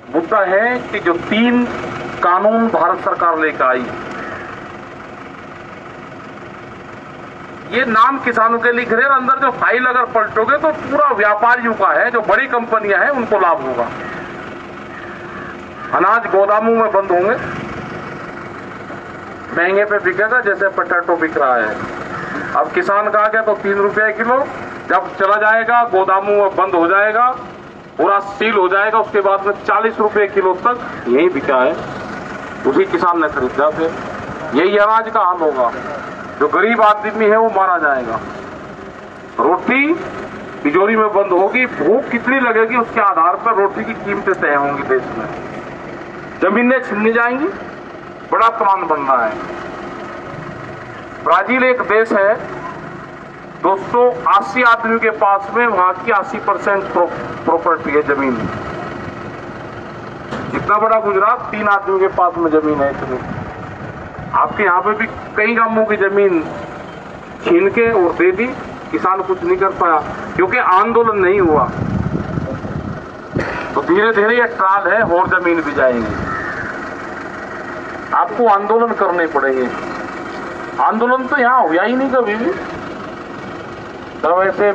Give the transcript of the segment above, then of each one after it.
मुद्दा है कि जो 3 कानून भारत सरकार लेकर आई, ये नाम किसानों के लिख रहे हैं, अंदर जो फाइल अगर पलटोगे तो पूरा व्यापारियों का है, जो बड़ी कंपनियां हैं उनको लाभ होगा। अनाज गोदामों में बंद होंगे, महंगे पे बिकेगा, जैसे पोटैटो बिक रहा है। अब किसान का आ गया तो 3 रुपए किलो, जब चला जाएगा गोदामों में बंद हो जाएगा, पूरा सील हो जाएगा, उसके बाद में 40 रुपए किलो तक यही बिका है, उसी किसान ने खरीदा। फिर यही अनाज का हाल होगा, जो गरीब आदमी है वो मारा जाएगा। रोटी तिजोरी में बंद होगी, भूख कितनी लगेगी उसके आधार पर रोटी की कीमतें तय होंगी देश में। जमीनें छिननी जाएंगी, बड़ा प्लान बन रहा है। ब्राजील एक देश है, 280 आदमी के पास में वहां की 80% प्रॉपर्टी है, जमीन। जितना बड़ा गुजरात, 3 आदमी के पास में जमीन है इतनी। आपके यहाँ पे भी कई गांवों की जमीन छीन के और दे दी, किसान कुछ नहीं कर पाया क्योंकि आंदोलन नहीं हुआ। तो धीरे धीरे ये ट्राल है और जमीन भी जाएंगी। आपको आंदोलन करने पड़ेंगे। आंदोलन तो यहाँ हुआ ही नहीं कभी भी। तो ऐसे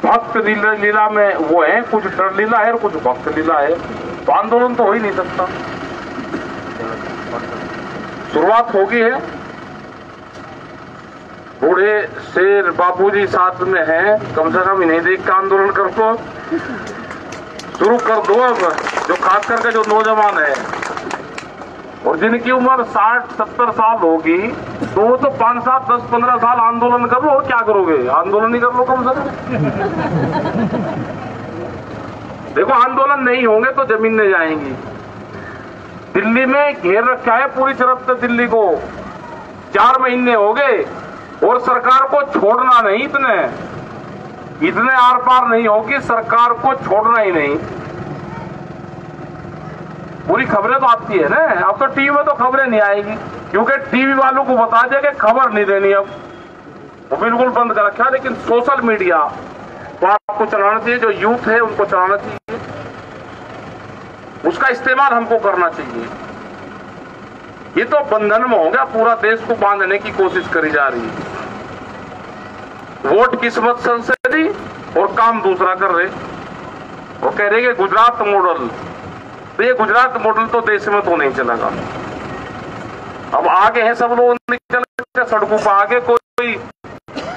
भक्त लीला में वो है, कुछ डर लीला है और कुछ भक्त लीला है, तो आंदोलन तो हो ही नहीं सकता। शुरुआत होगी है, बूढ़े शेर बापूजी साथ में हैं, कम से कम इन्हें देख के आंदोलन कर दो, शुरू कर दो। अब जो खास करके जो नौजवान है और जिनकी उम्र 60-70 साल होगी, तो वो तो 5 साल 10-15 साल आंदोलन कर लो। और क्या करोगे, आंदोलन ही कर लो कम से कम। देखो, आंदोलन नहीं होंगे तो जमीनें जाएंगी। दिल्ली में घेर रखा है पूरी तरफ से दिल्ली को, 4 महीने हो गए और सरकार को छोड़ना नहीं, इतने आर पार नहीं होगी, सरकार को छोड़ना ही नहीं। पूरी खबरें तो आती है ना, अब तो टीवी में तो खबरें नहीं आएगी क्योंकि टीवी वालों को बता दिया कि खबर नहीं देनी, अब वो बिल्कुल बंद कर रखा। लेकिन सोशल मीडिया तो आपको चलाना चाहिए, जो यूथ है उनको चलाना चाहिए, उसका इस्तेमाल हमको करना चाहिए। ये तो बंधन में हो गया, पूरा देश को बांधने की कोशिश करी जा रही है। वोट किस्मत संसदी और काम दूसरा कर रहे। वो कह रहे कि गुजरात मॉडल, तो ये गुजरात मॉडल तो देश में तो नहीं चलेगा। अब आगे है सब लोग निकल के सड़कों पर, आगे कोई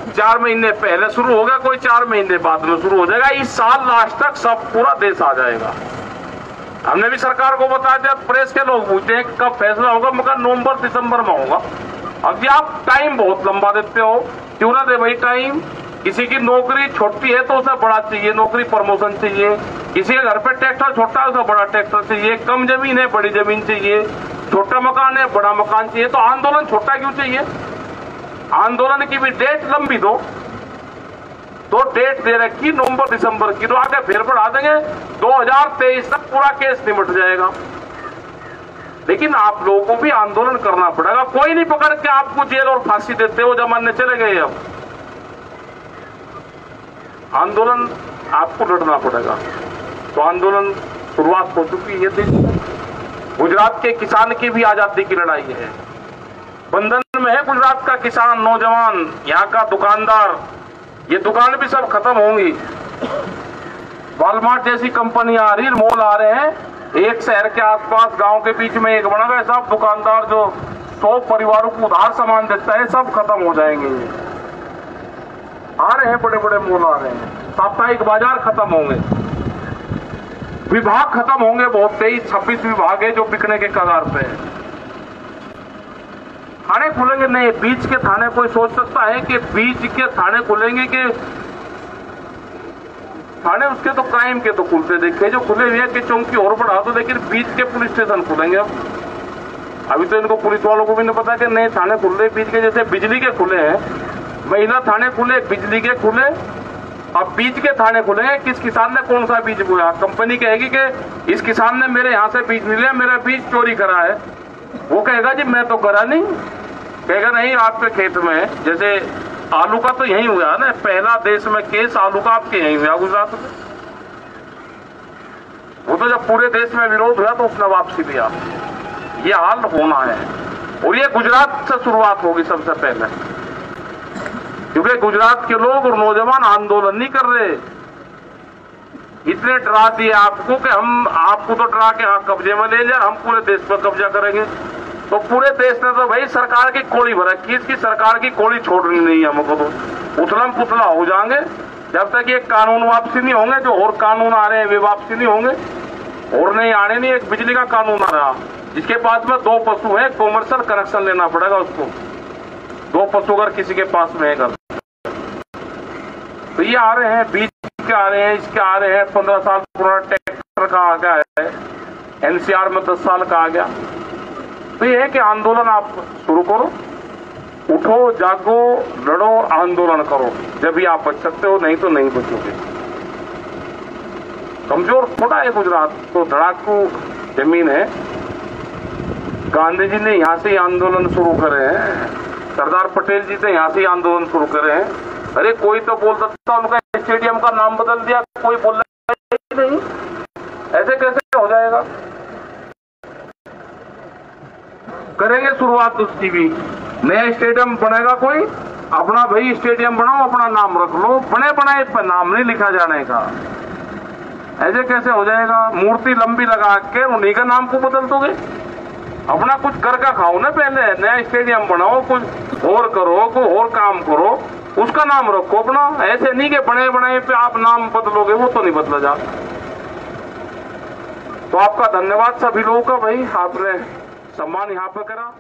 4 महीने पहले शुरू होगा, कोई 4 महीने बाद में शुरू हो जाएगा। इस साल लास्ट तक सब पूरा देश आ जाएगा। हमने भी सरकार को बता दिया, प्रेस के लोग पूछते हैं कब फैसला होगा, मगर नवंबर-दिसंबर में होगा। अब आप टाइम बहुत लंबा देते हो, क्यों ना दे भाई टाइम। किसी की नौकरी छोटी है तो उसे बड़ा चाहिए, नौकरी प्रमोशन चाहिए। किसी के घर पे ट्रैक्टर छोटा है, उसे बड़ा ट्रैक्टर चाहिए। कम जमीन है, बड़ी जमीन चाहिए। छोटा मकान है, बड़ा मकान चाहिए। तो आंदोलन छोटा क्यों चाहिए? आंदोलन की भी डेट लंबी दो, तो डेट दे रखी नवंबर-दिसंबर की, तो आगे फिर बढ़ा देंगे, 2023 तक पूरा केस निपट जाएगा। लेकिन आप लोगों को भी आंदोलन करना पड़ेगा। कोई नहीं पकड़ के आपको जेल और फांसी देते, वो जमाने चले गए। अब आंदोलन आपको लड़ना पड़ेगा। तो आंदोलन शुरुआत हो चुकी है। गुजरात के किसान की भी आजादी की लड़ाई है, बंधन में है गुजरात का किसान, नौजवान, यहाँ का दुकानदार। ये दुकान भी सब खत्म होंगी। वॉलमार्ट जैसी कंपनियां आ रही, मॉल आ रहे हैं, एक शहर के आसपास गांव के बीच में एक बना गया। सब दुकानदार जो 100 परिवारों को उधार सामान देता है, सब खत्म हो जाएंगे। आ रहे हैं, बड़े बड़े मॉल आ रहे हैं, साप्ताहिक बाजार खत्म होंगे, विभाग खत्म होंगे। बहुत 23-26 विभाग है जो बिकने के कगार पे है। थाने खुलेंगे नहीं, बीच के थाने। कोई सोच सकता है कि बीच के थाने खुलेंगे कि थाने उसके तो क्राइम के तो खुलते देखे, जो खुले हुए कि चौकी और बढ़ा दो, लेकिन बीच के पुलिस स्टेशन खुलेंगे। अब अभी तो इनको पुलिस वालों को भी नहीं पता कि नए थाने खुल रहे बीच के, जैसे बिजली के खुले हैं, महिला थाने खुले, बिजली के खुले, अब बीज के थाने खुलेंगे। किस किसान ने कौन सा बीज बोया, कंपनी कहेगी कि इस किसान ने मेरे यहाँ से बीज लिया, मेरा बीज चोरी करा है, वो कहेगा जी मैं तो करा नहीं, कहेगा नहीं आपके खेत में है। जैसे आलू का तो यही हुआ ना, पहला देश में केस आलू का आपके यही हुआ गुजरात में। वो तो जब पूरे देश में विरोध हुआ तो उसने वापसी लिया। ये हाल होना है और ये गुजरात से शुरुआत होगी सबसे पहले, क्योंकि गुजरात के लोग और नौजवान आंदोलन नहीं कर रहे। इतने डरा दिए आपको कि हम आपको तो डरा के हाँ कब्जे में ले लिया, हम पूरे देश पर कब्जा करेंगे। तो पूरे देश ने तो भाई सरकार की कोड़ी भर रखी, इसकी सरकार की कोड़ी छोड़नी नहीं है हमको। तो उथलम पुथला हो जाएंगे जब तक ये कानून वापसी नहीं होंगे। जो और कानून आ रहे हैं वे वापसी नहीं होंगे, और नहीं आने नहीं। एक बिजली का कानून आ रहा, जिसके पास में 2 पशु है कॉमर्शियल कनेक्शन लेना पड़ेगा उसको। 2 पशु अगर किसी के पास में है, तो ये आ रहे हैं बीच के आ रहे हैं, इसके आ रहे हैं। 15 साल पुराना ट्रैक्टर का आ गया है, एनसीआर में 10 साल का आ गया। तो ये है कि आंदोलन आप शुरू करो, उठो, जागो, लड़ो, आंदोलन करो, जब भी आप बच सकते हो, नहीं तो नहीं बचोगे। कमजोर थोड़ा है गुजरात, तो धड़ाकू जमीन है। गांधी जी ने यहाँ से ही आंदोलन शुरू करे हैं, सरदार पटेल जी ने यहाँ से ही आंदोलन शुरू करे हैं। अरे कोई तो बोल सकता उनका स्टेडियम का नाम बदल दिया, कोई बोल रहा नहीं। ऐसे कैसे हो जाएगा? करेंगे शुरुआत उसकी भी। नया स्टेडियम बनेगा कोई, अपना भाई स्टेडियम बनाओ, अपना नाम रख लो। बने बनाए पर नाम नहीं लिखा जाने का। ऐसे कैसे हो जाएगा? मूर्ति लंबी लगा के उन्हीं का नाम को बदल दोगे? अपना कुछ कर का खाओ ना पहले। नया स्टेडियम बनाओ, कुछ और करो, कोई और काम करो, उसका नाम रखो अपना। ऐसे नहीं कि बने बनाए पे आप नाम बदलोगे, वो तो नहीं बदला जा। तो आपका धन्यवाद सभी लोगों का, भाई आपने सम्मान यहाँ पे करा।